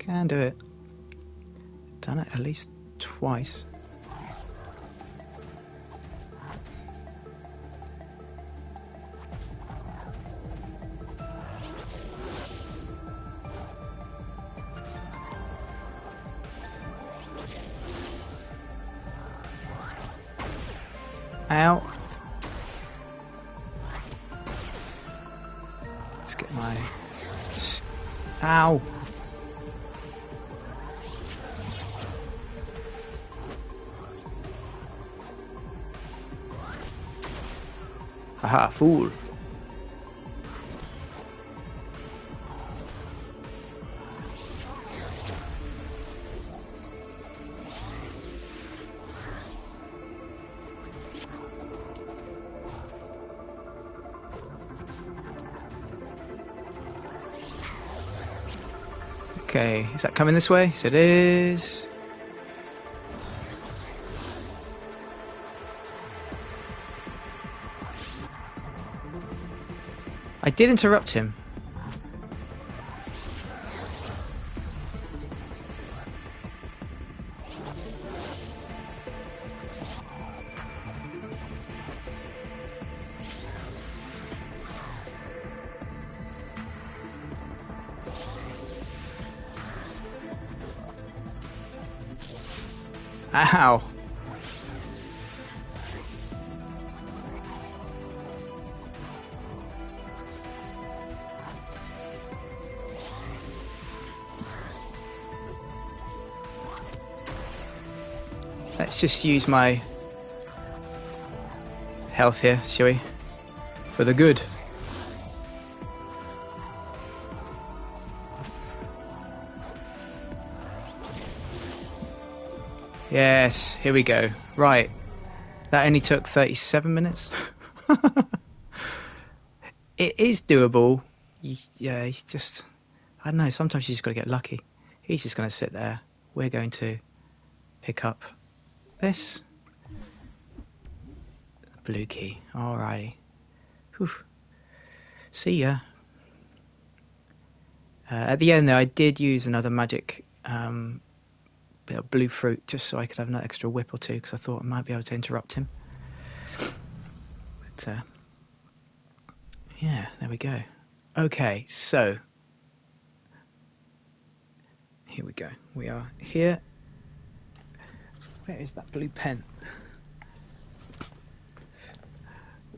Can do it. Done it at least twice. Ow. Let's get my... Ow. Haha, fool. Okay, is that coming this way? Yes, it is. I did interrupt him. Ow. Let's just use my health here, shall we? For the good. Yes, here we go. Right. That only took 37 minutes. It is doable. Yeah, you just... I don't know, sometimes you just got to get lucky. He's just going to sit there. We're going to pick up this. Blue key. Alrighty. Whew. See ya. At the end, though, I did use another magic... bit of blue fruit just so I could have an extra whip or two because I thought I might be able to interrupt him. But yeah, there we go. Okay, so here we go. We are here. Where is that blue pen?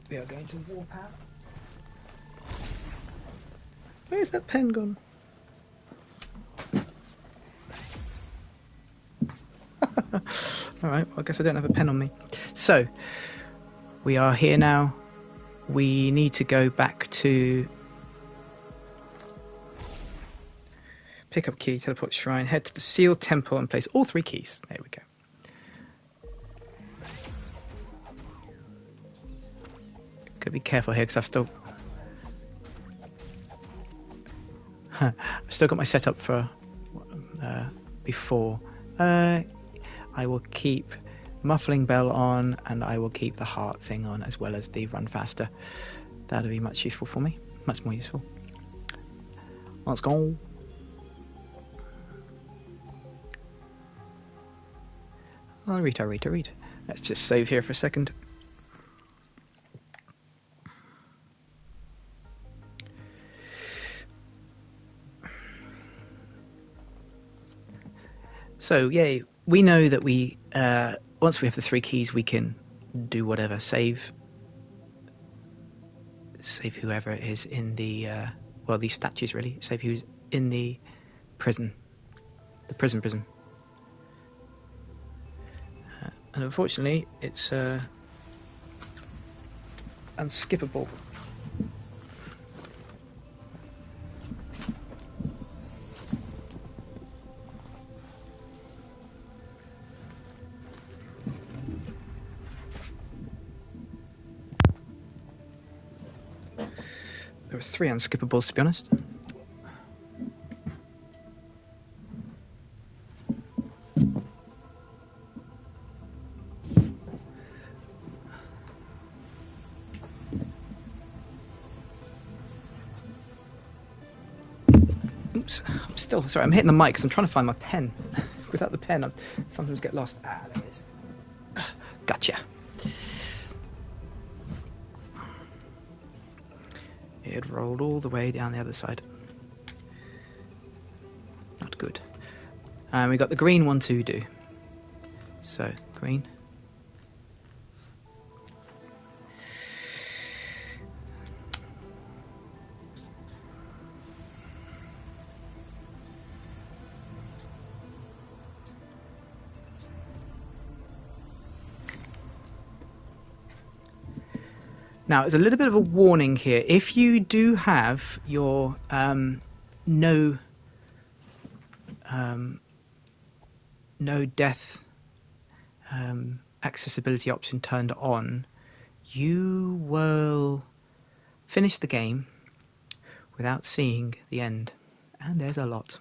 We are going to warp out. Where's that pen gone? Alright, well, I guess I don't have a pen on me. So, we are here now. We need to go back to... Pick up key, teleport shrine, head to the sealed temple and place all 3 keys. There we go. Gotta be careful here because I've still... I've still got my setup for before. I will keep muffling bell on and I will keep the heart thing on as well as the run faster. That'll be much useful for me. Much more useful. Let's go. I'll read. Let's just save here for a second. So, yay. We know that we, once we have the 3 keys, we can do whatever. Save whoever is in the, well, these statues really. Save who's in the prison. The prison. And unfortunately, it's unskippable. There are 3 unskippables, to be honest. Oops, I'm still sorry. I'm hitting the mic because I'm trying to find my pen. Without the pen, I sometimes get lost. Ah, there it is. Gotcha. It rolled all the way down the other side. Not good. And we got the green one to do. So, green. Now, there's a little bit of a warning here. If you do have your no death accessibility option turned on, you will finish the game without seeing the end. And there's a lot.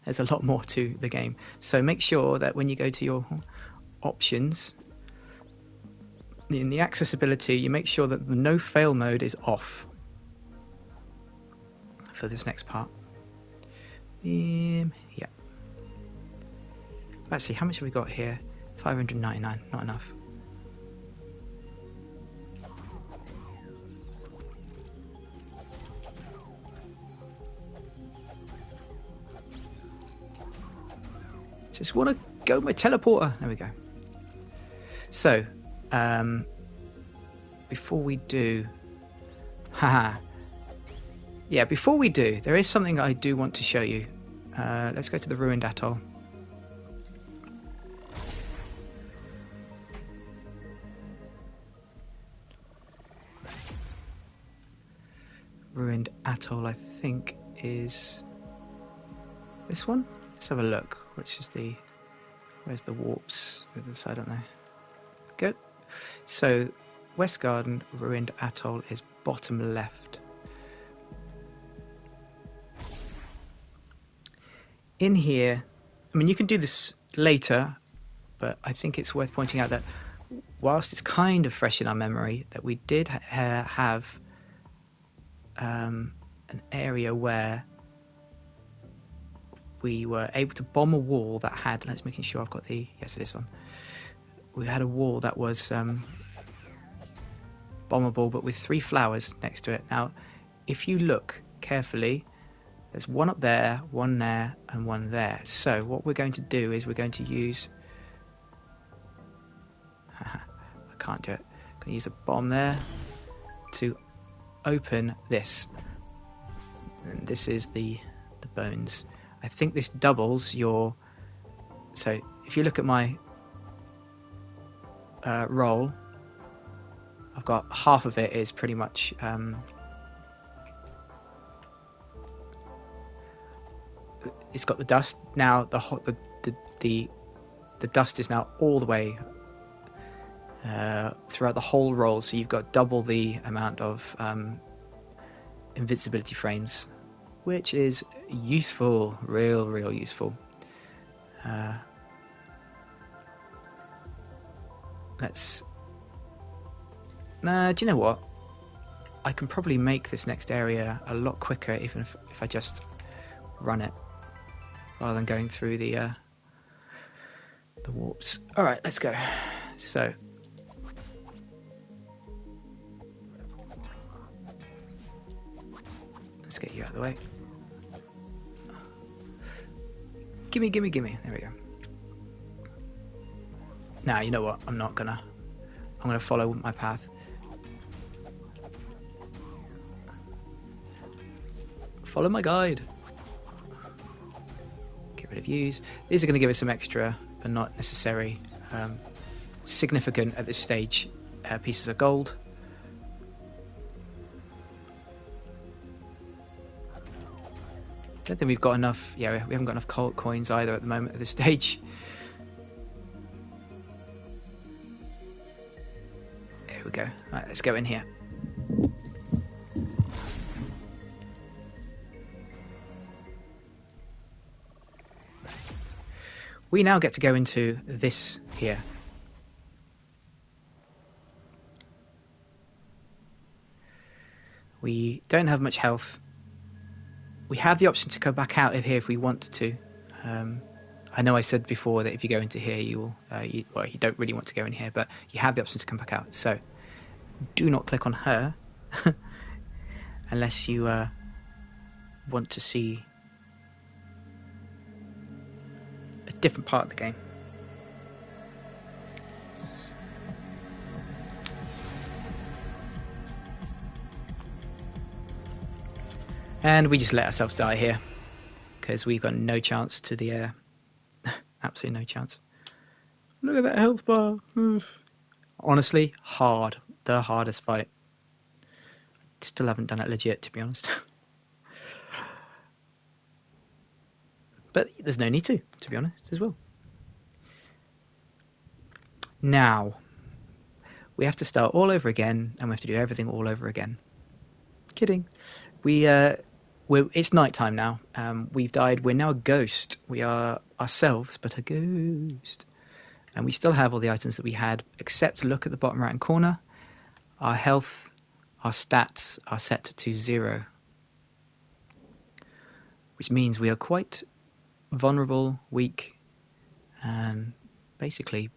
There's a lot more to the game. So make sure that when you go to your options, in the accessibility, you make sure that the no fail mode is off for this next part. Yeah. Actually, how much have we got here? 599, not enough. Just want to go my teleporter. There we go. So, before we do, before we do, there is something I do want to show you. Let's go to the ruined atoll. Ruined atoll, I think, is this one. Let's have a look. Where's the warps? I don't know. Good. So, West Garden Ruined Atoll is bottom left. In here, I mean, you can do this later, but I think it's worth pointing out that whilst it's kind of fresh in our memory, that we did have an area where we were able to bomb a wall that had, let's making sure I've got yes, it is on. We had a wall that was bombable, but with 3 flowers next to it. Now, if you look carefully, there's one up there, one there, and one there. So what we're going to do is we're going to use... I can't do it. I'm going to use a bomb there to open this. And this is the bones. I think this doubles your... So if you look at my roll, I've got half of it is pretty much... it's got the dust. Now the dust is now all the way throughout the whole roll, so you've got double the amount of invincibility frames, which is useful, real useful. Do you know what? I can probably make this next area a lot quicker even if I just run it rather than going through the warps. All right, let's go. So let's get you out of the way. Gimme. There we go. Now, you know what? I'm gonna follow my path. Follow my guide. Get rid of use. These are going to give us some extra, but not necessary, significant at this stage, pieces of gold. Don't think we've got enough. Yeah, we haven't got enough coins either at the moment at this stage. There we go. Right, let's go in here. We now get to go into this here. We don't have much health. we have the option to go back out of here if we want to. I know I said before that if you go into here, you will. You don't really want to go in here, but you have the option to come back out. So do not click on her unless you want to see a different part of the game. And we just let ourselves die here because we've got no chance to the air. Absolutely no chance. Look at that health bar. Oof. Honestly, hard. The hardest fight. Still haven't done it legit, to be honest. But there's no need to be honest, as well. Now, we have to start all over again, and we have to do everything all over again. Kidding. It's night time now. We've died. We're now a ghost. We are ourselves, but a ghost. And we still have all the items that we had, except look at the bottom right-hand corner. Our health, our stats are set to 0. Which means we are quite vulnerable, weak, and basically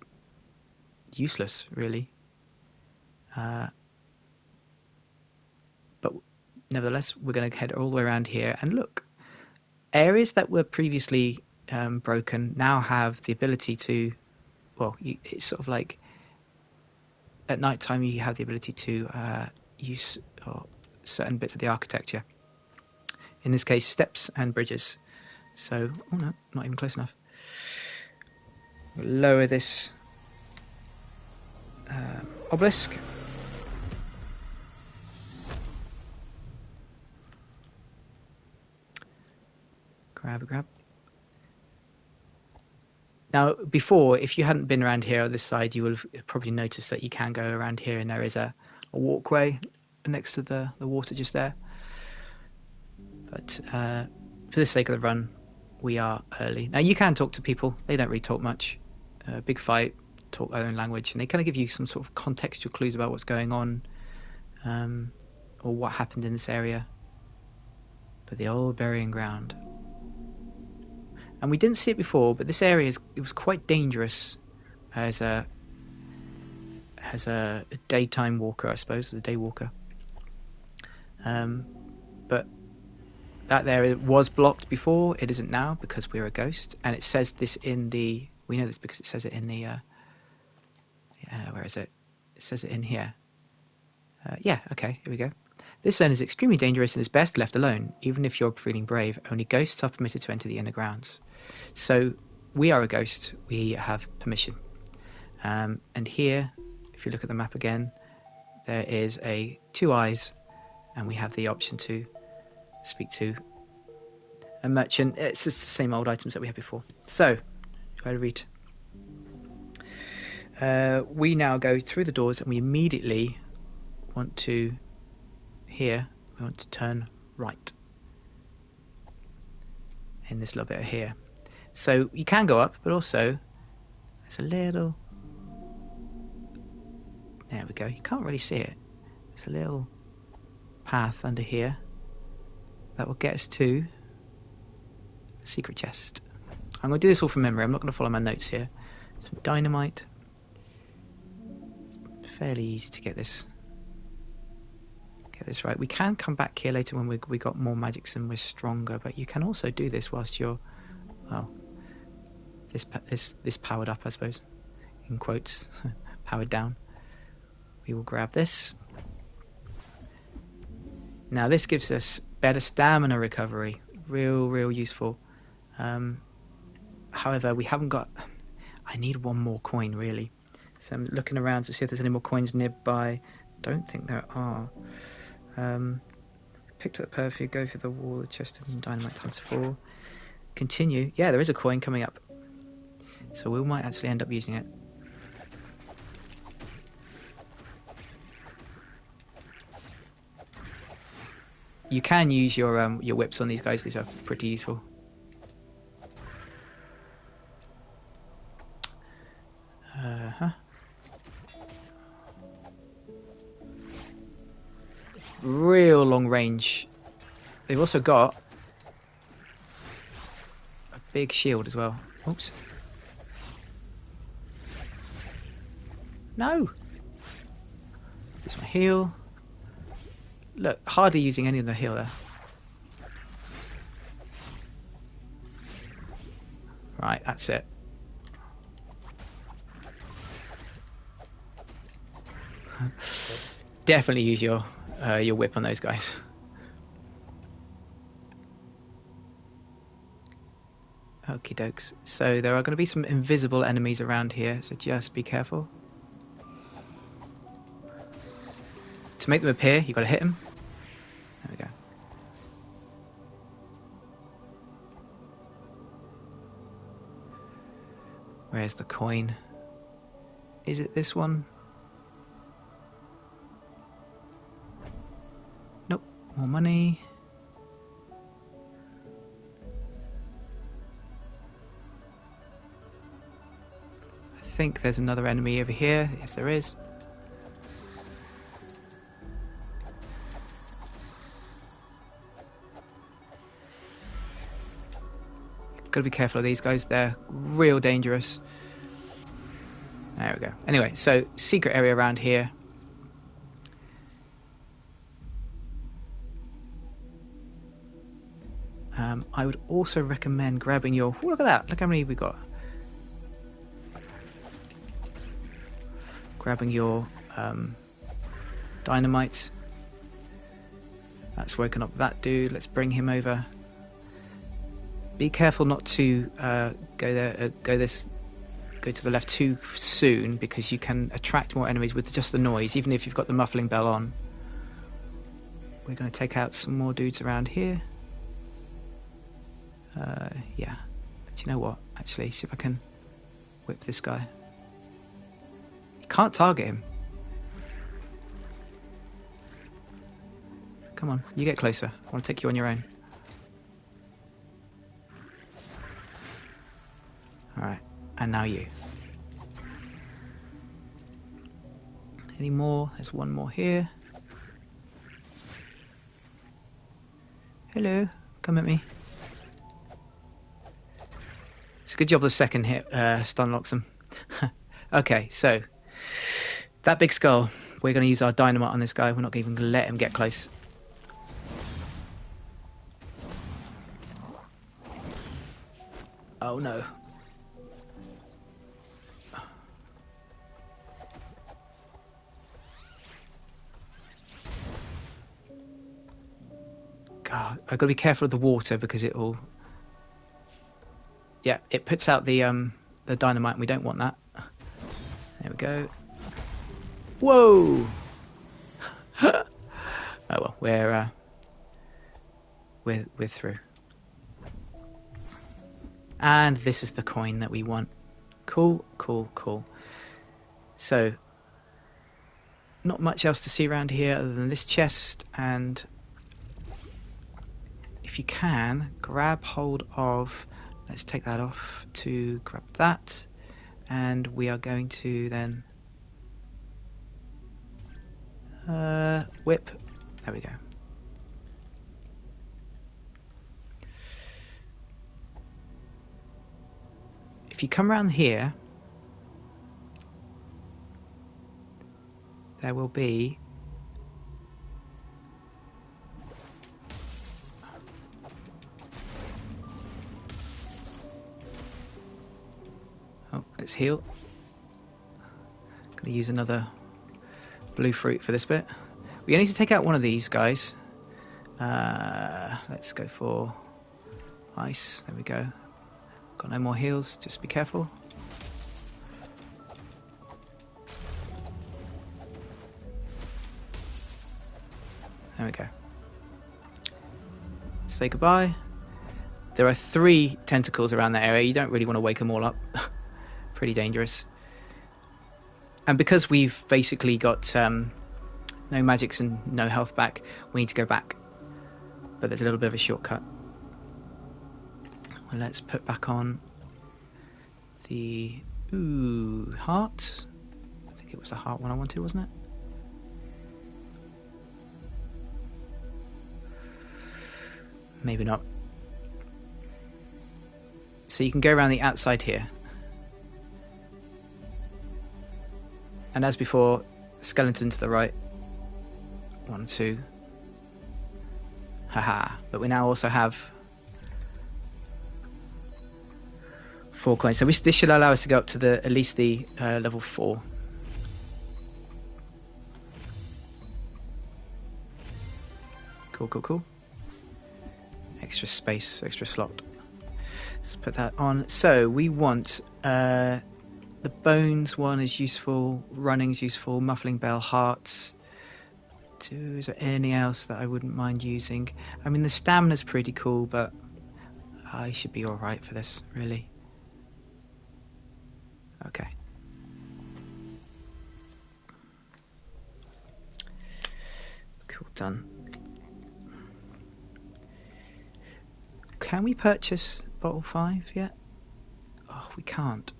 useless, really. But nevertheless, we're going to head all the way around here and look. Areas that were previously broken now have the ability to, it's sort of like at night time you have the ability to use certain bits of the architecture. In this case, steps and bridges. So, oh no, not even close enough. We'll lower this obelisk. Grab. Now, before, if you hadn't been around here on this side, you would have probably noticed that you can go around here and there is a walkway next to the water just there. But for the sake of the run, we are early. Now, you can talk to people. They don't really talk much. Big fight, talk their own language, and they kind of give you some sort of contextual clues about what's going on or what happened in this area. But the old burying ground. And we didn't see it before, but this area it was quite dangerous as a daytime walker, I suppose, a day walker. But that area was blocked before. It isn't now because we're a ghost, and it says this in the. We know this because it says it in the. Where is it? It says it in here. Okay, here we go. This zone is extremely dangerous and is best left alone. Even if you're feeling brave, only ghosts are permitted to enter the inner grounds. So we are a ghost. We have permission. And here, if you look at the map again, there is 2 eyes, and we have the option to speak to a merchant. It's just the same old items that we had before. So, try to read. We now go through the doors, and we immediately want to. Here, we want to turn right in this little bit here. So you can go up, but also there's a little. There we go. You can't really see it. There's a little path under here that will get us to a secret chest. I'm going to do this all from memory. I'm not going to follow my notes here. Some dynamite. It's fairly easy to get this right. We can come back here later when we got more magics and we're stronger, but you can also do this whilst you're, this powered up, I suppose, in quotes, powered down. We will grab this. Now this gives us better stamina recovery, real useful. However, we haven't got. I need one more coin really, so I'm looking around to see if there's any more coins nearby. Don't think there are. Picked up the perfume, go through the wall, the chest of dynamite times 4. Continue. Yeah, there is a coin coming up. So we might actually end up using it. You can use your whips on these guys. These are pretty useful. Real long range. They've also got big shield as well. Oops. No! Use my heal. Look, hardly using any of the heal there. Right, that's it. Definitely use your whip on those guys. Okie dokes. So there are going to be some invisible enemies around here, so just be careful. To make them appear, you've got to hit them. There we go. Where's the coin? Is it this one? Nope. More money. I think there's another enemy over here. Yes, there is. Got to be careful of these guys. They're real dangerous. There we go. Anyway, so secret area around here. I would also recommend grabbing your... Oh, look at that. Look how many we've got. Grabbing your dynamites. That's woken up that dude. Let's bring him over. Be careful not to go to the left too soon, because you can attract more enemies with just the noise, even if you've got the muffling bell on. We're going to take out some more dudes around here. Yeah, but you know what? Actually, see if I can whip this guy. You can't target him. Come on, you get closer. I want to take you on your own. Alright, and now you. Any more? There's one more here. Hello, come at me. It's a good job the second hit stun locks them. Okay, so that big skull, we're going to use our dynamite on this guy. We're not even going to let him get close. Oh no. God, I've got to be careful of the water because it will... Yeah, it puts out the dynamite and we don't want that. There we go. Whoa! Oh well, we're through. And this is the coin that we want. Cool, cool, cool. So, not much else to see around here other than this chest, and if you can, grab hold of... Let's take that off to grab that, and we are going to then whip. There we go. If you come around here, there will be let's heal. Gonna use another blue fruit for this bit. We need to take out one of these guys. Let's go for ice. There we go. Got no more heals, just be careful. There we go. Say goodbye. There are 3 tentacles around that area. You don't really want to wake them all up. Pretty dangerous. And because we've basically got no magics and no health back, we need to go back. But there's a little bit of a shortcut. Well, let's put back on the heart. I think it was the heart one I wanted, wasn't it? Maybe not. So you can go around the outside here. And as before, skeleton to the right. 1, 2. Haha. But we now also have 4 coins. So this should allow us to go up to at least the level 4. Cool, cool, cool. Extra space, extra slot. Let's put that on. So we want the bones one is useful, running's useful, muffling bell, hearts. Is there anything else that I wouldn't mind using? I mean, the stamina's pretty cool, but I should be alright for this, really. Okay. Cool, done. Can we purchase bottle 5 yet? Oh, we can't.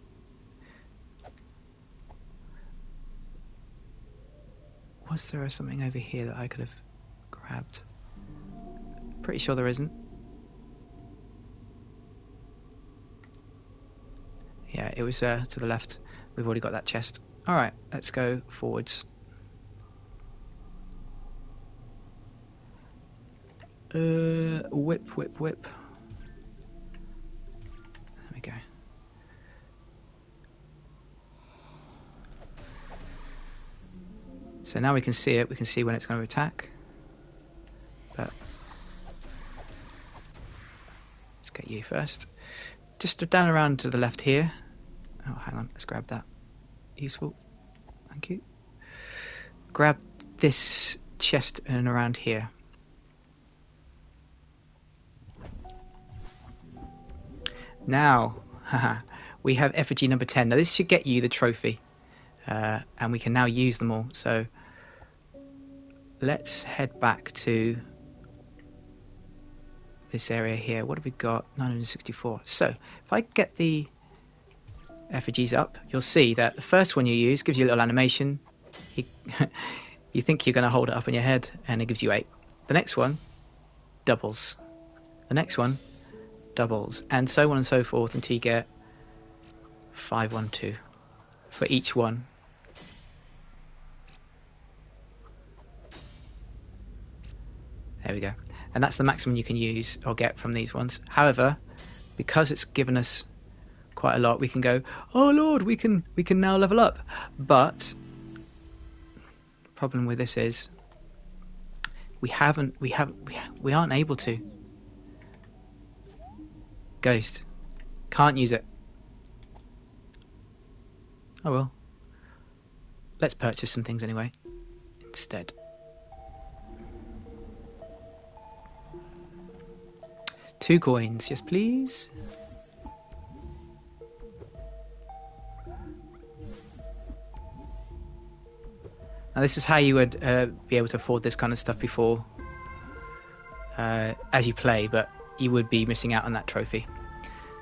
Was there something over here that I could have grabbed? Pretty sure there isn't. Yeah, it was to the left. We've already got that chest. Alright, let's go forwards. Whip, whip, whip. There we go. So now we can see it. We can see when it's going to attack. But let's get you first. Just down around to the left here. Oh, hang on. Let's grab that. Useful. Thank you. Grab this chest and around here. Now, we have effigy number 10. Now, this should get you the trophy. And we can now use them all. So let's head back to this area here. What have we got? 964. So if I get the effigies up, you'll see that the first one you use gives you a little animation. You think you're going to hold it up on your head, and it gives you 8. The next one doubles. The next one doubles, and so on and so forth until you get 512 for each one. There we go. And that's the maximum you can use or get from these ones. However, because it's given us quite a lot, we can go, oh Lord, we can now level up. But the problem with this is we aren't able to. Ghost. Can't use it. Oh well. Let's purchase some things anyway. Instead. Two coins, yes please. Now this is how you would be able to afford this kind of stuff before as you play, but you would be missing out on that trophy.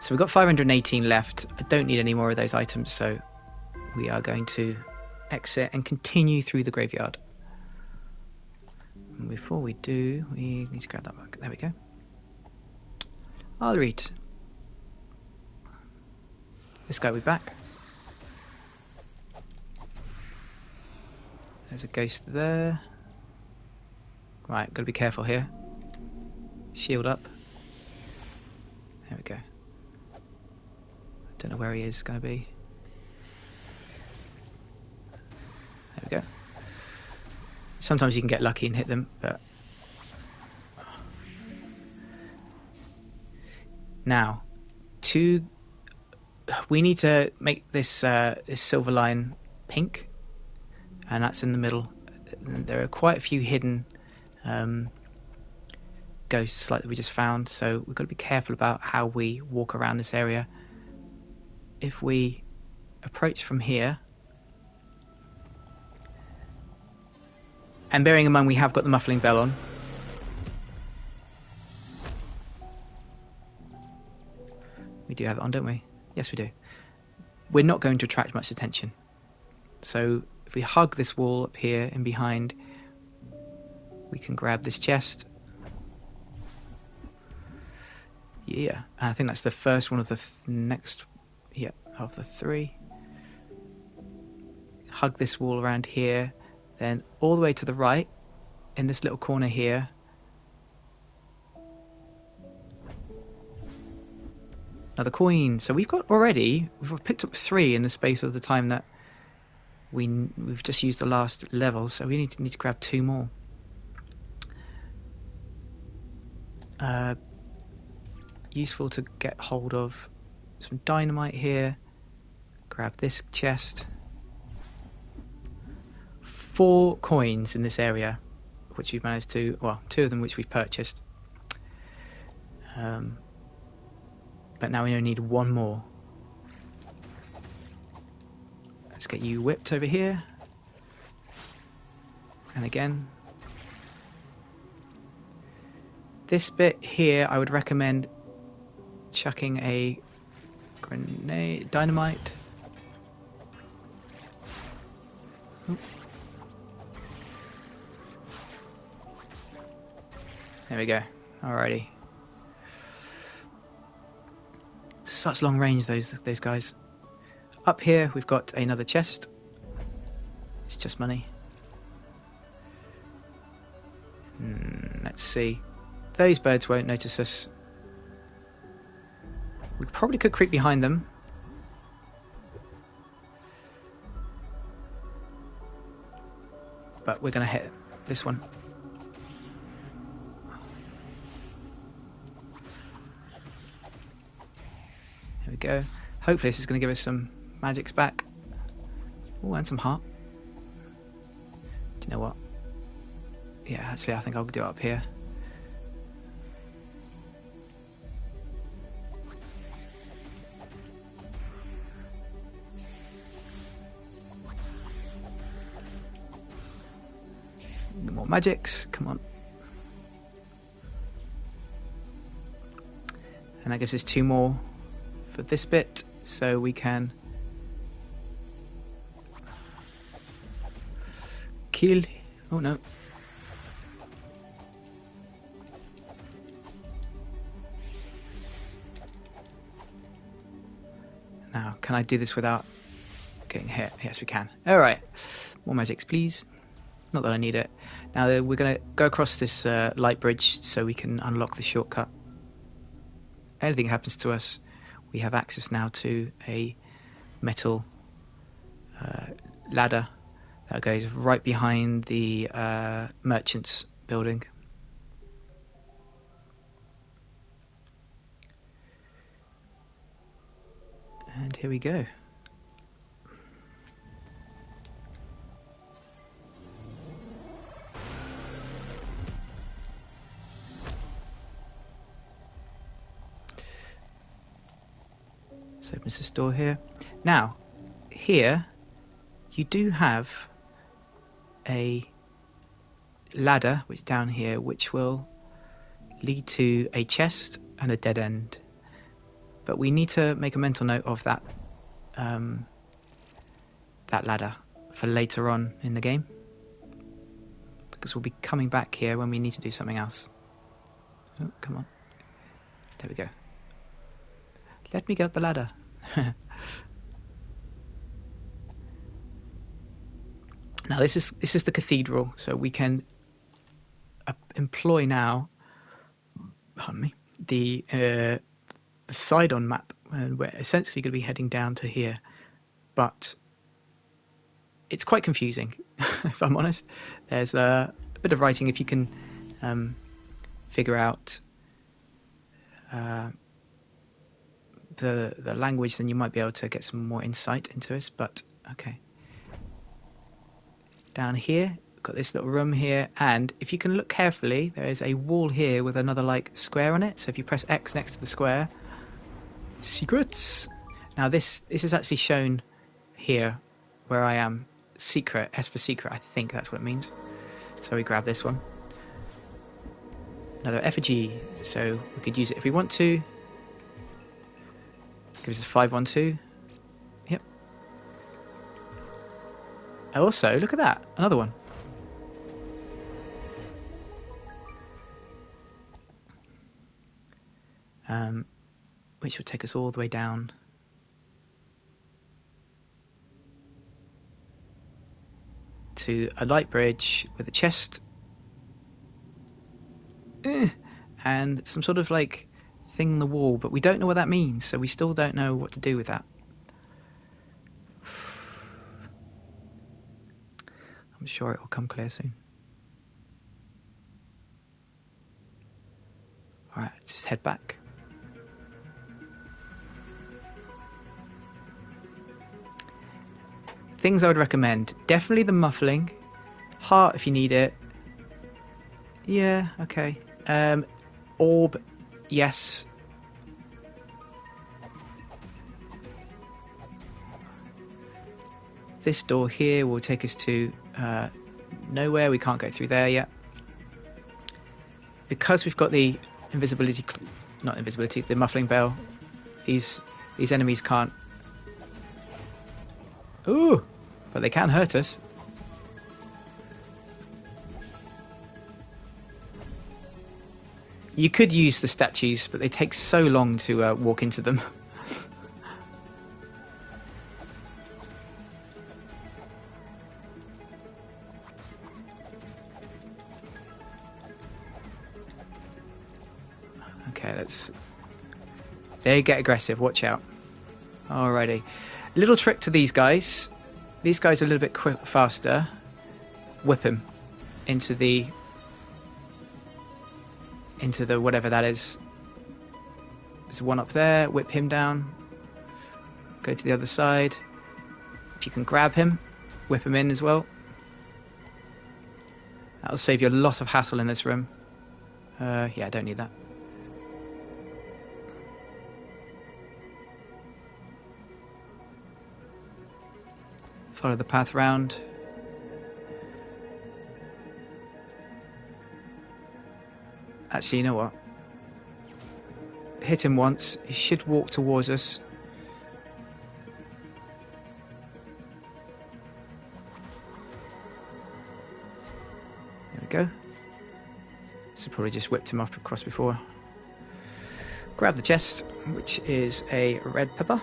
So we've got 518 left. I don't need any more of those items, so we are going to exit and continue through the graveyard. And before we do, we need to grab that back. There we go. I'll read. This guy will be back. There's a ghost there. Right, gotta be careful here. Shield up. There we go. I don't know where he is gonna be. There we go. Sometimes you can get lucky and hit them, but now we need to make this this silver line pink, and that's in the middle. There are quite a few hidden ghosts like that we just found, so we've got to be careful about how we walk around this area. If we approach from here, and bearing in mind we have got the muffling bell on, we do have it on, don't we? Yes, we do. We're not going to attract much attention. So if we hug this wall up here and behind, we can grab this chest. Yeah, and I think that's the first one of the next, yeah, of the 3. Hug this wall around here, then all the way to the right, in this little corner here. Another coin. So we've picked up 3 in the space of the time that we've just used the last level, so we need to grab 2 more. Useful to get hold of some dynamite here. Grab this chest. 4 coins in this area, which we've managed to, well, 2 of them which we've purchased. But now we only need 1 more. Let's get you whipped over here. And again. This bit here, I would recommend chucking a grenade, dynamite. Oop. There we go. Alrighty. Such long range, those guys. Up here, we've got another chest. It's just money. Let's see. Those birds won't notice us. We probably could creep behind them. But we're going to hit this one. There we go. Hopefully this is going to give us some magics back. Oh, and some heart. Do you know what? Yeah, actually I think I'll do it up here. More magics, come on. And that gives us 2 more for this bit, so we can kill. Oh no. Now, can I do this without getting hit? Yes, we can. Alright, more magics, please. Not that I need it. Now we're going to go across this light bridge so we can unlock the shortcut. Anything happens to us, we have access now to a metal ladder that goes right behind the merchant's building. And here we go. Let's open this door here. Now, here, you do have a ladder which down here, which will lead to a chest and a dead end. But we need to make a mental note of that that ladder for later on in the game, because we'll be coming back here when we need to do something else. Oh, come on. There we go. Let me get up the ladder. Now this is the cathedral, so we can employ now, pardon me, the side-on map, and we're essentially going to be heading down to here, but it's quite confusing, if I'm honest. There's a bit of writing. If you can figure out the language, then you might be able to get some more insight into this. But okay, down here we've got this little room here, and if you can look carefully, there is a wall here with another like square on it. So if you press X next to the square, secrets. Now this is actually shown here where I am. Secret, S for secret, I think that's what it means. So we grab this one. Another effigy, so we could use it if we want to. Gives us 512. Yep. Also, look at that, another one. which will take us all the way down to a light bridge with a chest and some sort of like thing on the wall, but we don't know what that means, so we still don't know what to do with that. I'm sure it will come clear soon. Alright, just head back. Things I would recommend. Definitely the muffling. Heart if you need it. Yeah, okay. Orb, yes. This door here will take us to nowhere. We can't go through there yet. Because we've got the invisibility, not invisibility, the muffling bell, these enemies can't... Ooh! But they can hurt us. You could use the statues, but they take so long to walk into them. Okay, let's... They get aggressive, watch out. Alrighty. Little trick to these guys. These guys are a little bit faster. Whip him into the whatever that is. There's one up there. Whip him down. Go to the other side. If you can grab him, whip him in as well. That'll save you a lot of hassle in this room. Yeah, I don't need that. Follow the path round. Actually, you know what? Hit him once. He should walk towards us. There we go. So probably just whipped him up across before. Grab the chest, which is a red pepper.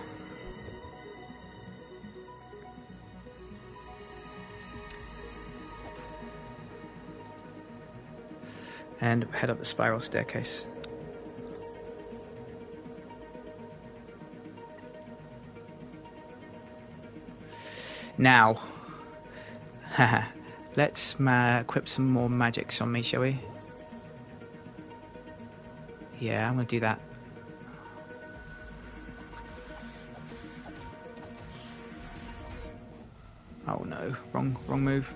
And head up the spiral staircase. Now, let's equip some more magics on me, shall we? Yeah, I'm going to do that. Oh no, wrong move.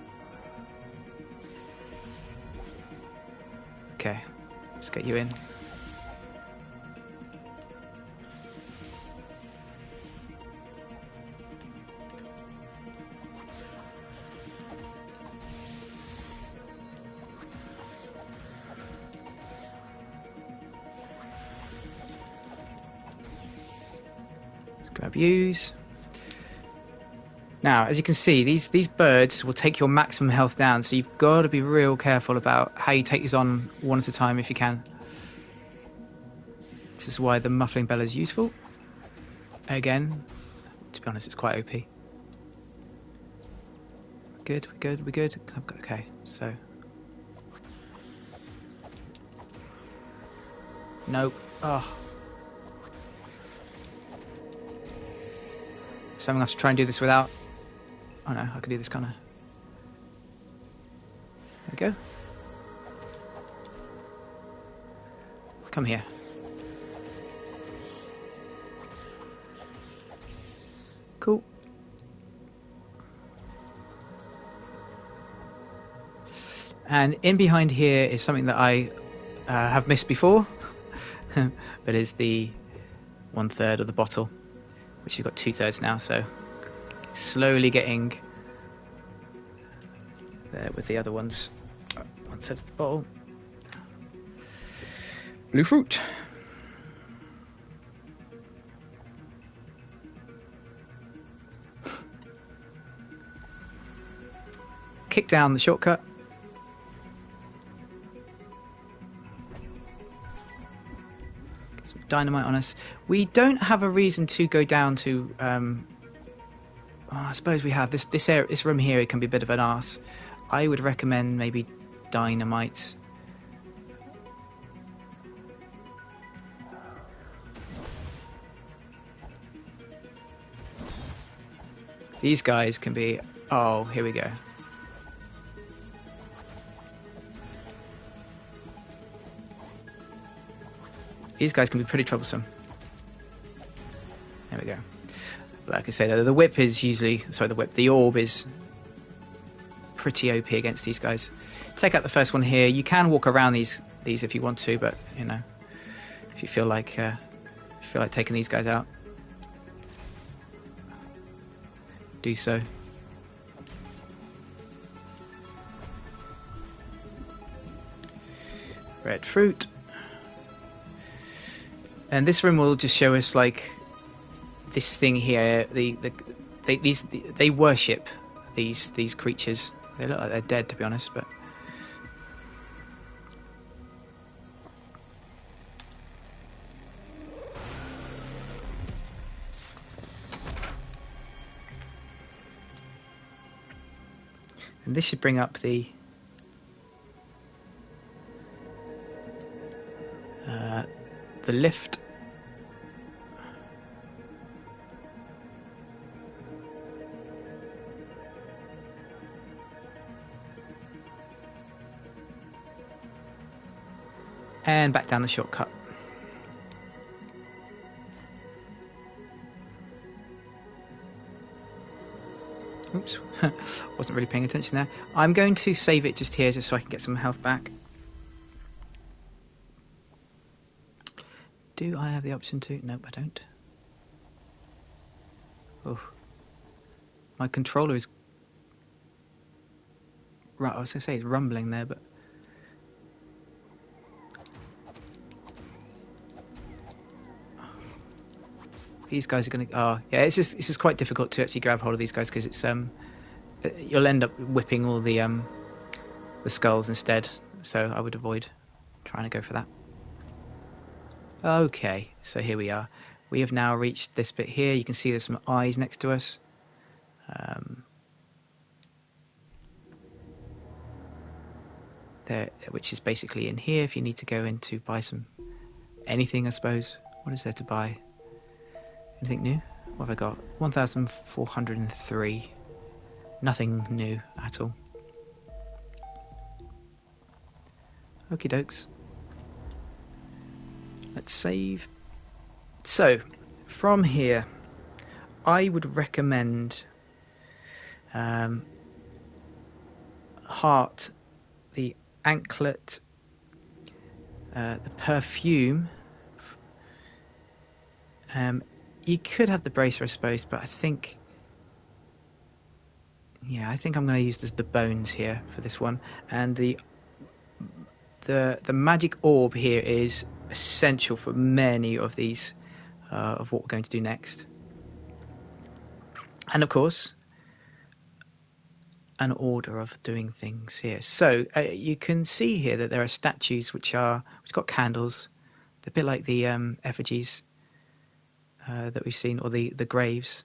Okay, let's get you in. Let's grab use. Now, as you can see, these birds will take your maximum health down, so you've got to be real careful about how you take these on one at a time if you can. This is why the muffling bell is useful. Again, to be honest, it's quite OP. Good, we're good, we're good. Okay, so... Nope. Oh. So I'm going to have to try and do this without... Oh no, I can do this kind of... There we go. Come here. Cool. And in behind here is something that I have missed before, but is the 1/3 of the bottle, which you've got 2/3 now, so slowly getting there with the other ones. 1/3 of the bottle. Blue fruit. Kick down the shortcut. dynamite on us. We don't have a reason to go down to. I suppose we have this room here. It can be a bit of an arse. I would recommend maybe dynamite. These guys can be. Oh, here we go. These guys can be pretty troublesome. There we go. Like I say, the whip is usually... Sorry, the orb is pretty OP against these guys. Take out the first one here. You can walk around these if you want to, but, you know, if you feel like taking these guys out, do so. Red fruit. And this room will just show us like this thing here. They worship these creatures. They look like they're dead, to be honest, but and this should bring up the lift. And back down the shortcut. Oops, wasn't really paying attention there. I'm going to save it just here just so I can get some health back. Do I have the option to? Nope, I don't. Oh, my controller is... Right, I was going to say it's rumbling there, but... These guys are going to... Oh, yeah, it's just quite difficult to actually grab hold of these guys because it's... You'll end up whipping all the skulls instead, so I would avoid trying to go for that. Okay, so here we are. We have now reached this bit here. You can see there's some eyes next to us. There, which is basically in here if you need to go in to buy some... anything, I suppose. What is there to buy? Anything new? What have I got? 1,403. Nothing new at all. Okie dokes. Let's save. So, from here, I would recommend heart, the anklet, the perfume. You could have the bracer, I suppose, but I think... Yeah, I think I'm going to use the bones here for this one. And the magic orb here is essential for many of these, of what we're going to do next. And of course, an order of doing things here. So you can see here that there are statues which got candles. They're a bit like the effigies that we've seen, or the graves.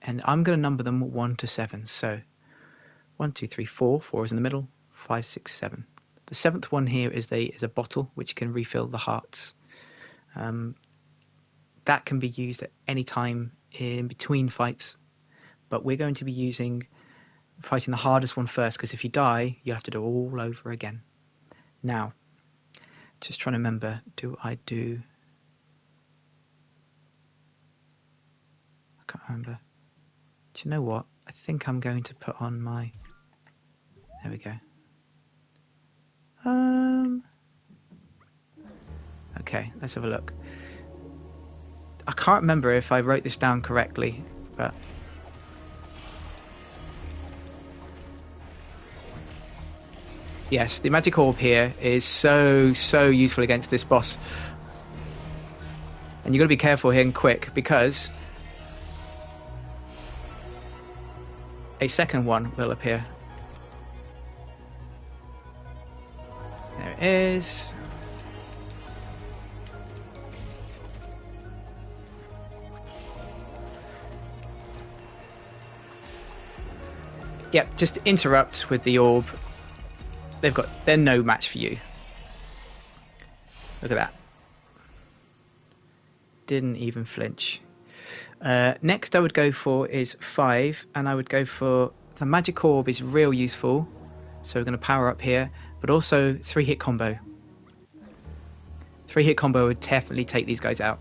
And I'm going to number them 1 to 7. So 1, 2, 3, 4. 4 is in the middle. 5, 6, 7. The 7th one here is a bottle which can refill the hearts. That can be used at any time in between fights, but we're going to be fighting the hardest one first, because if you die, you have to do it all over again. Now, just trying to remember, I can't remember. Do you know what? I think I'm going to put on my... There we go. Okay, let's have a look. I can't remember if I wrote this down correctly, but... Yes, the magic orb here is so useful against this boss. And you've got to be careful here and quick, because a second one will appear. There it is. yeah, just interrupt with the orb. They're no match for you. Look at that. Didn't even flinch. Next I would go for is 5, and I would go for the magic orb is real useful. So we're going to power up here, but also 3-hit combo. 3-hit combo would definitely take these guys out,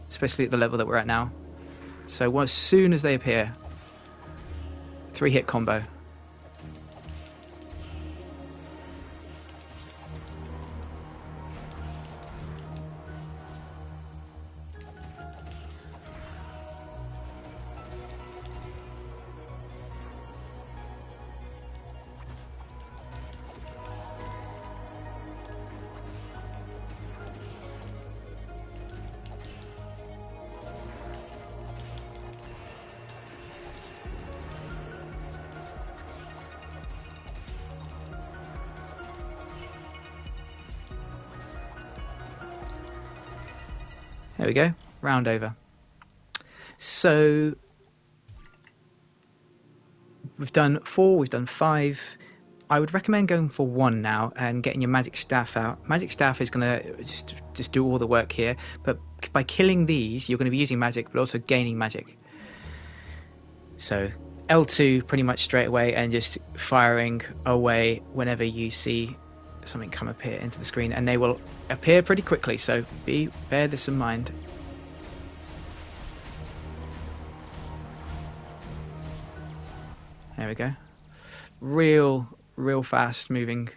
especially at the level that we're at now. So as soon as they appear, 3-hit combo. There we go, round over. So we've done 4, we've done 5. I would recommend going for 1 now and getting your magic staff out. Magic staff is going to just do all the work here, but by killing these, you're going to be using magic, but also gaining magic. So L2 pretty much straight away and just firing away whenever you see something appear into the screen, and they will appear pretty quickly, so bear this in mind. There we go. Real fast moving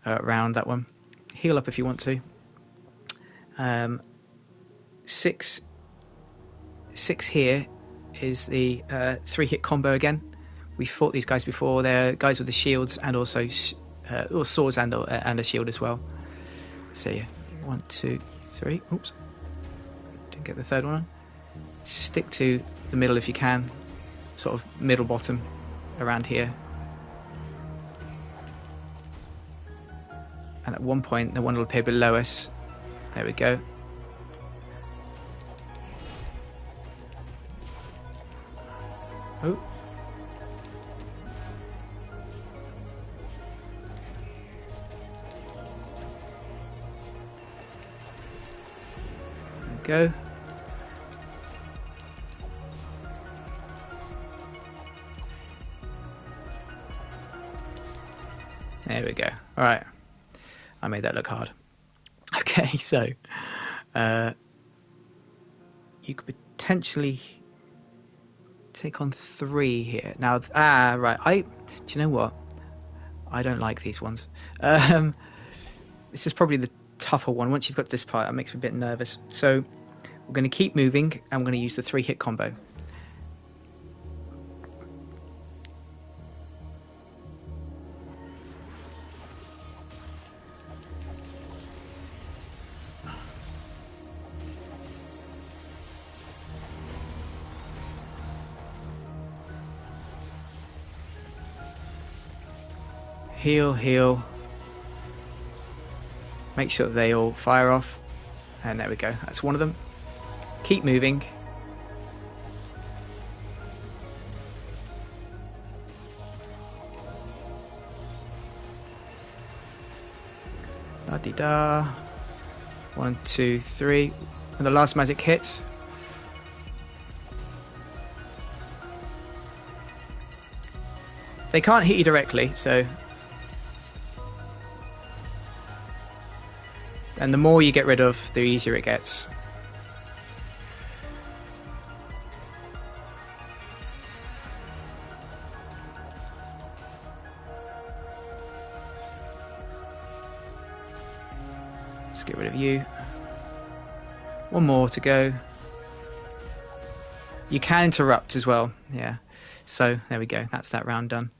around that one. Heal up if you want to. 6 here is the 3-hit combo again. We fought these guys before. They're guys with the shields and also or swords and a shield as well. So yeah, 1, 2, 3. Oops, didn't get the third one on. Stick to the middle if you can, sort of middle bottom around here. And at one point, the one will appear below us. There we go. Oh. Go. There we go. All right. I made that look hard. Okay, so you could potentially take on 3 here. Now, right. Do you know what? I don't like these ones. This is probably the tougher one. Once you've got this part, it makes me a bit nervous. So we're going to keep moving, and we're going to use the 3-hit combo. Heal. Make sure that they all fire off. And there we go. That's one of them. Keep moving. La-di-da. 1, 2, 3. And the last magic hits. They can't hit you directly, so... And the more you get rid of, the easier it gets. Let's get rid of you. One more to go. You can interrupt as well, yeah. So there we go, that's that round done.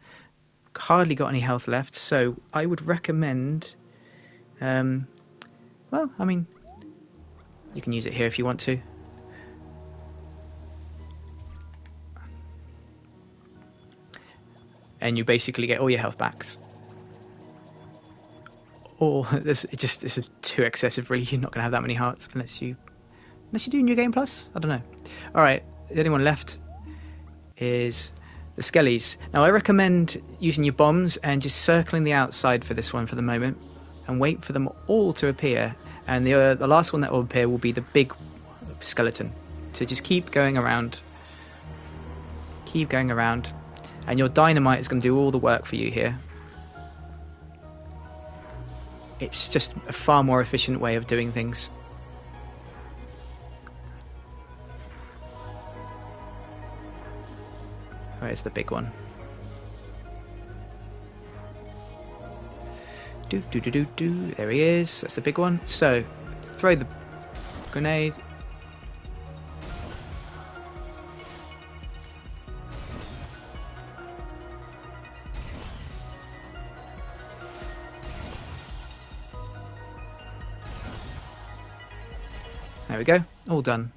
Hardly got any health left, so I would recommend... well, I mean, you can use it here if you want to. And you basically get all your health backs. Or this is too excessive, really. You're not going to have that many hearts unless you do New Game Plus. I don't know. All right, the only one left is the skellies. Now I recommend using your bombs and just circling the outside for this one for the moment, and wait for them all to appear. And the last one that will appear will be the big skeleton. So just keep going around, and your dynamite is going to do all the work for you here. It's just a far more efficient way of doing things. Where's the big one? There he is. That's the big one. So, throw the grenade. There we go. All done.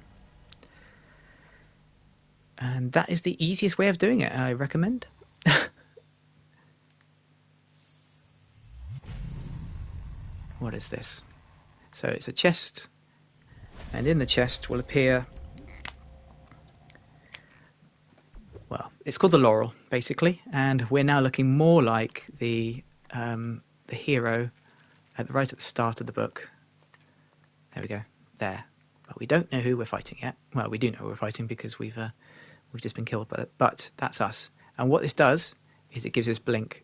And that is the easiest way of doing it, I recommend. What is this? So it's a chest, and in the chest will appear, well, it's called the laurel, basically, and we're now looking more like the hero right at the start of the book. There we go, there. But we don't know who we're fighting yet. Well, we do know who we're fighting because we've just been killed, but that's us. And what this does is it gives us blink.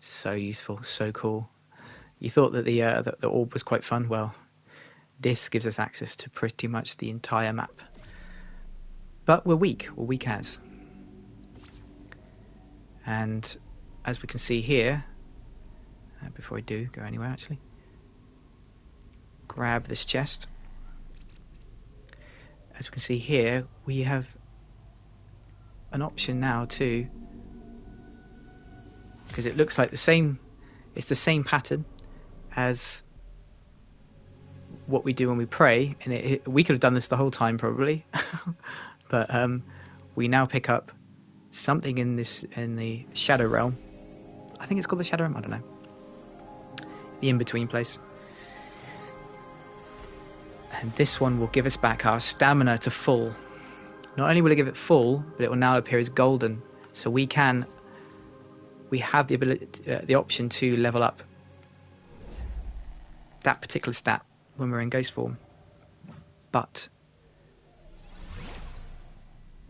So useful, so cool. You thought that the orb was quite fun. Well, this gives us access to pretty much the entire map. But we're weak as. And as we can see here, before I do go anywhere actually, grab this chest. As we can see here, we have an option now too, because it looks like it's the same pattern as what we do when we pray, and we could have done this the whole time probably, but we now pick up something in the shadow realm. I think it's called the shadow realm, I don't know, the in-between place. And this one will give us back our stamina to full. Not only will it give it full, but it will now appear as golden, so we have the ability, the option to level up that particular stat when we're in ghost form, but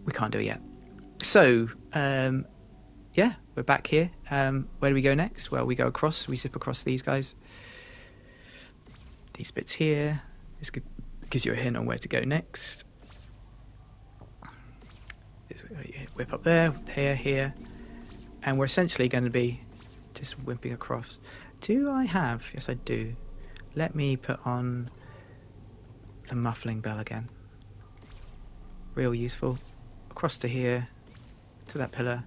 we can't do it yet. So yeah, we're back here. Where do we go next? Well, we go across, we zip across these guys, these bits here. This gives you a hint on where to go next. Whip up there, here, and we're essentially going to be just whipping across. Do I have? Yes, I do. Let me put on the muffling bell again. Real useful. Across to here, to that pillar.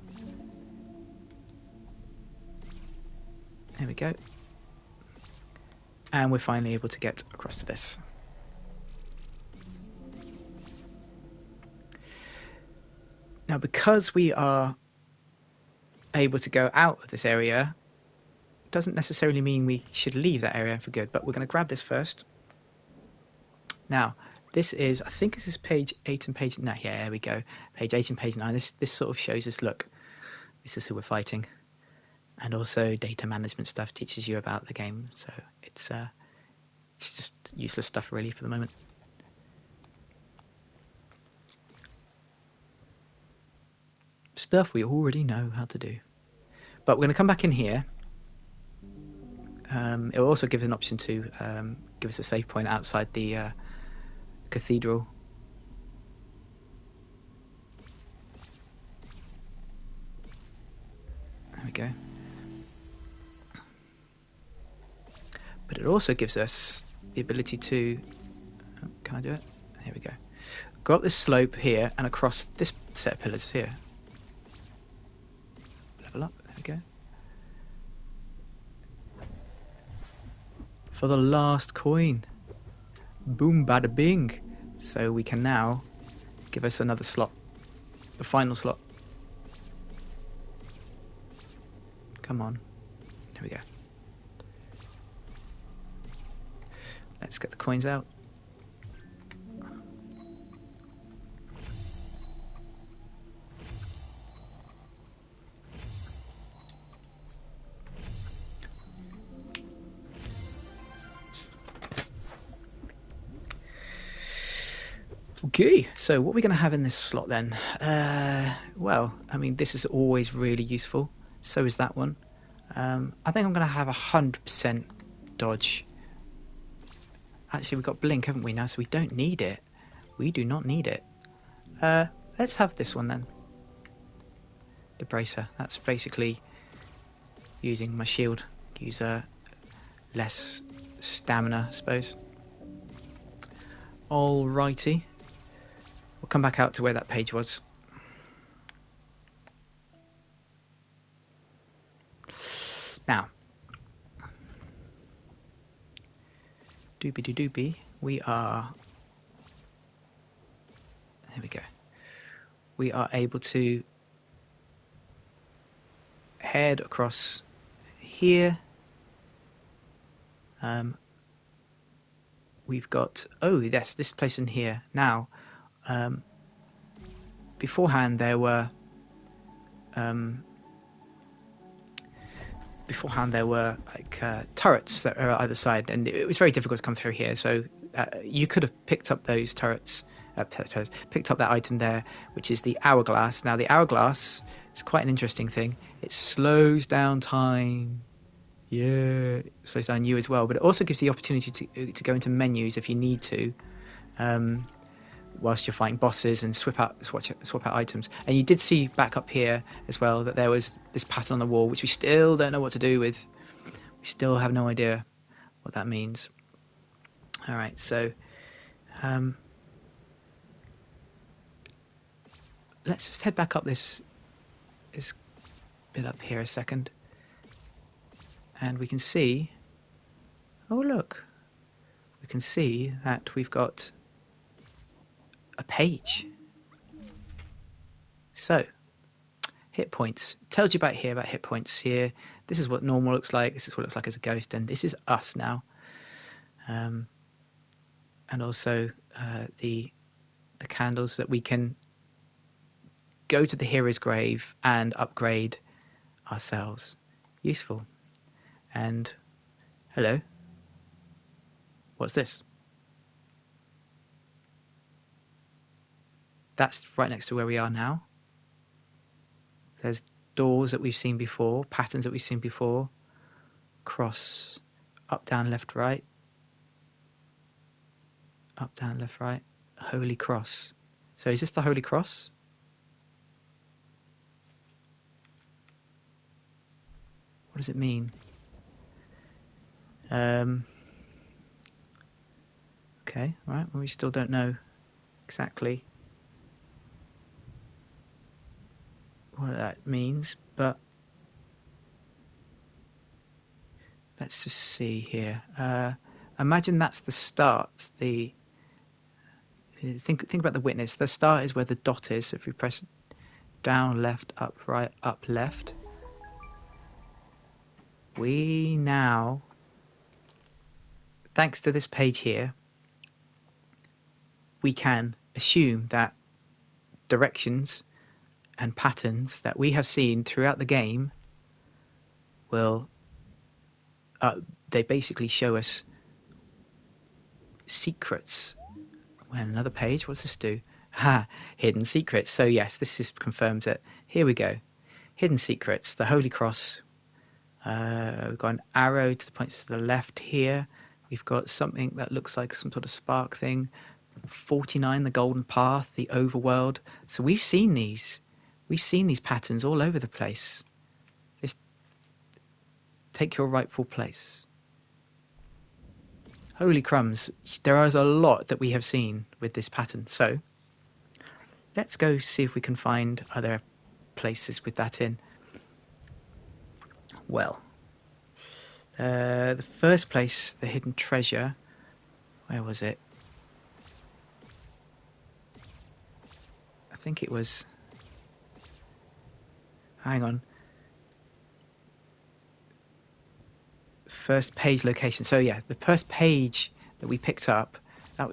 There we go. And we're finally able to get across to this. Now, because we are able to go out of this area, doesn't necessarily mean we should leave that area for good, but we're going to grab this first. Now, this is, I think this is page 8 and page 9. Yeah, there we go. Page 8 and page 9. This sort of shows us, look, this is who we're fighting. And also data management stuff teaches you about the game. So it's just useless stuff really for the moment. Stuff we already know how to do. But we're going to come back in here. It will also give us an option to give us a save point outside the cathedral. There we go. But it also gives us the ability to... Oh, can I do it? Here we go. Go up this slope here and across this set of pillars here. Level up. There we go. For the last coin. Boom, bada bing. So we can now give us another slot. The final slot. Come on. Here we go. Let's get the coins out. Okay, so what are we going to have in this slot then? Well, I mean, this is always really useful. So is that one. I think I'm going to have 100% dodge. Actually, we've got blink, haven't we now? So we don't need it. We do not need it. Let's have this one then. The bracer. That's basically using my shield. Use less stamina, I suppose. Alrighty. We'll come back out to where that page was. Now, doobie-doobie, we are... There we go. We are able to head across here. We've got... Oh, yes, this place in here. Now, beforehand there were... like turrets that are either side, and it was very difficult to come through here. So you could have picked up those turrets, picked up that item there, which is the hourglass. Now the hourglass is quite an interesting thing. It slows down time. Yeah, it slows down you as well, but it also gives you the opportunity to go into menus if you need to. Whilst you're fighting bosses and swap out items. And you did see back up here as well that there was this pattern on the wall, which we still don't know what to do with. We still have no idea what that means. All right, so let's just head back up this bit up here a second. And we can see... Oh, look. We can see that we've got a page. So, hit points. It tells you about hit points here. This is what normal looks like. This is what it looks like as a ghost. And this is us now. And also the candles that we can go to the hero's grave and upgrade ourselves. Useful. And hello. What's this? That's right next to where we are now. There's doors that we've seen before, patterns that we've seen before. Cross, up, down, left, right. Up, down, left, right. Holy Cross. So is this the Holy Cross? What does it mean? Okay, right. Well, we still don't know exactly what that means, but let's just see here. Imagine that's the start. Think about the witness. The start is where the dot is. If we press down, left, up, right, up, left, we now, thanks to this page here, we can assume that directions and patterns that we have seen throughout the game will they basically show us secrets. Well, another page. What's this do? Hidden secrets. So yes, this confirms it. Here we go. Hidden secrets. The Holy Cross. We've got an arrow to the points to the left here. We've got something that looks like some sort of spark thing. 49, the Golden Path, the Overworld. So we've seen these. We've seen these patterns all over the place. Just take your rightful place. Holy crumbs. There is a lot that we have seen with this pattern. So let's go see if we can find other places with that in. Well, the first place, the hidden treasure, where was it? I think it was... Hang on. First page location. So yeah, the first page that we picked up,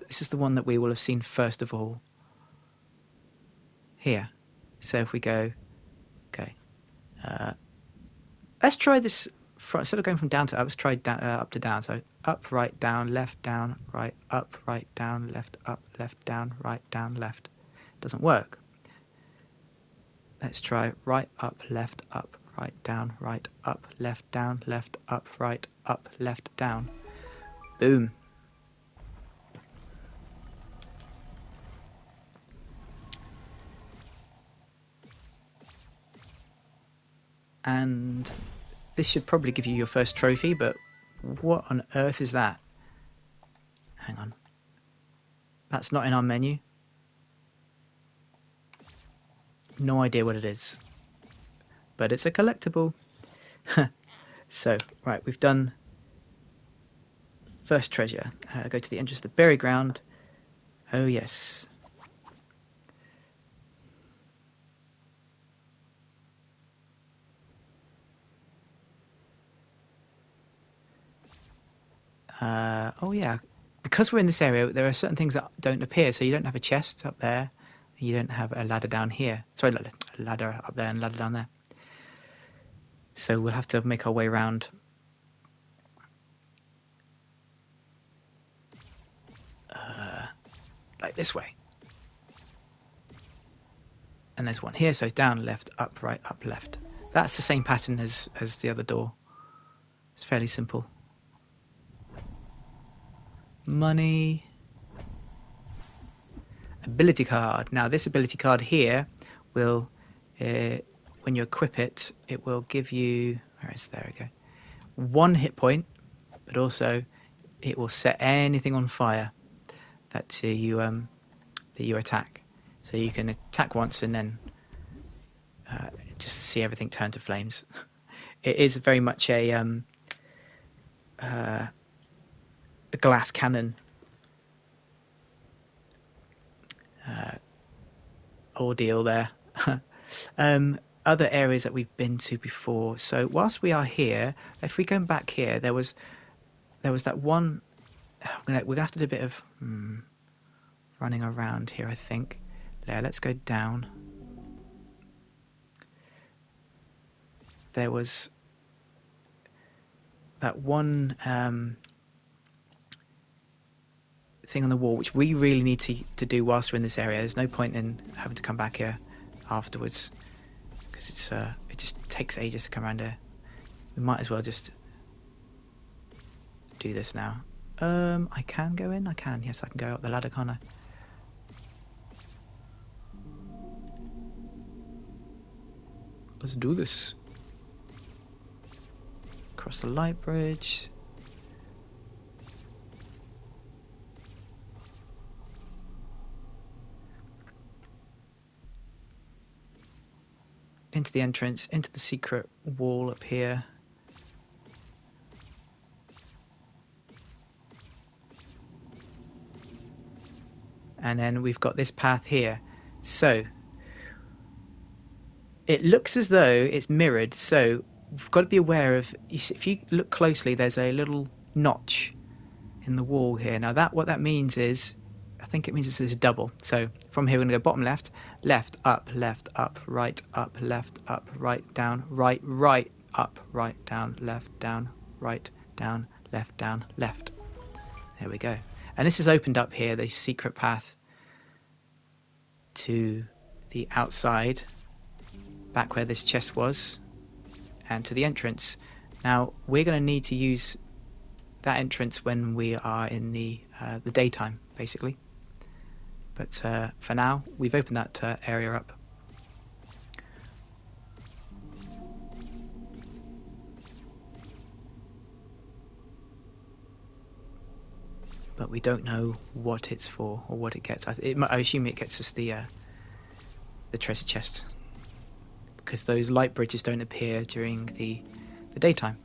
this is the one that we will have seen first of all. Here. So if we go... Okay. Let's try this... Instead of going from down to up, let's try up to down. So up, right, down, right, up, right, down, left, down, right, down, left. Doesn't work. Let's try right, up, right, down, right, up, left, down, left, up, right, up, left, down. Boom. And this should probably give you your first trophy, but what on earth is that? Hang on. That's not in our menu. No idea what it is. But it's a collectible. So, right, we've done first treasure. Go to the entrance of the buried ground. Oh, yes. Oh, yeah. Because we're in this area, there are certain things that don't appear. So you don't have a chest up there. You don't have a ladder down here. Sorry, a ladder up there and a ladder down there. So we'll have to make our way around. Like this way. And there's one here, so down, left, up, right, up, left. That's the same pattern as the other door. It's fairly simple. Money. Ability card. Now this ability card here will, when you equip it, it will give you, there we go, 1 hit point, but also it will set anything on fire that you attack. So you can attack once and then just see everything turn to flames. It is very much a glass cannon ordeal there. Other areas that we've been to before. So whilst we are here, if we go back here, there was that one. We're gonna have to do a bit of running around here, I think. Yeah, let's go down. There was that one thing on the wall which we really need to do whilst we're in this area. There's no point in having to come back here afterwards because it just takes ages to come around here. We might as well just do this now. I can go in? I can. Yes, I can go up the ladder, can't I? Let's do this. Across the light bridge. Into the entrance, into the secret wall up here. And then we've got this path here. So it looks as though it's mirrored. So we've got to be aware of, if you look closely, there's a little notch in the wall here. Now what that means is, I think it means it's a double. So from here we're going to go bottom left, left, up, right, down, right, up, right, down, right, down, left. There we go. And this is opened up here, the secret path to the outside, back where this chest was, and to the entrance. Now we're going to need to use that entrance when we are in the daytime, basically. But for now, we've opened that area up. But we don't know what it's for or what it gets. I assume it gets us the treasure chest, because those light bridges don't appear during the daytime.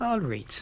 I'll read.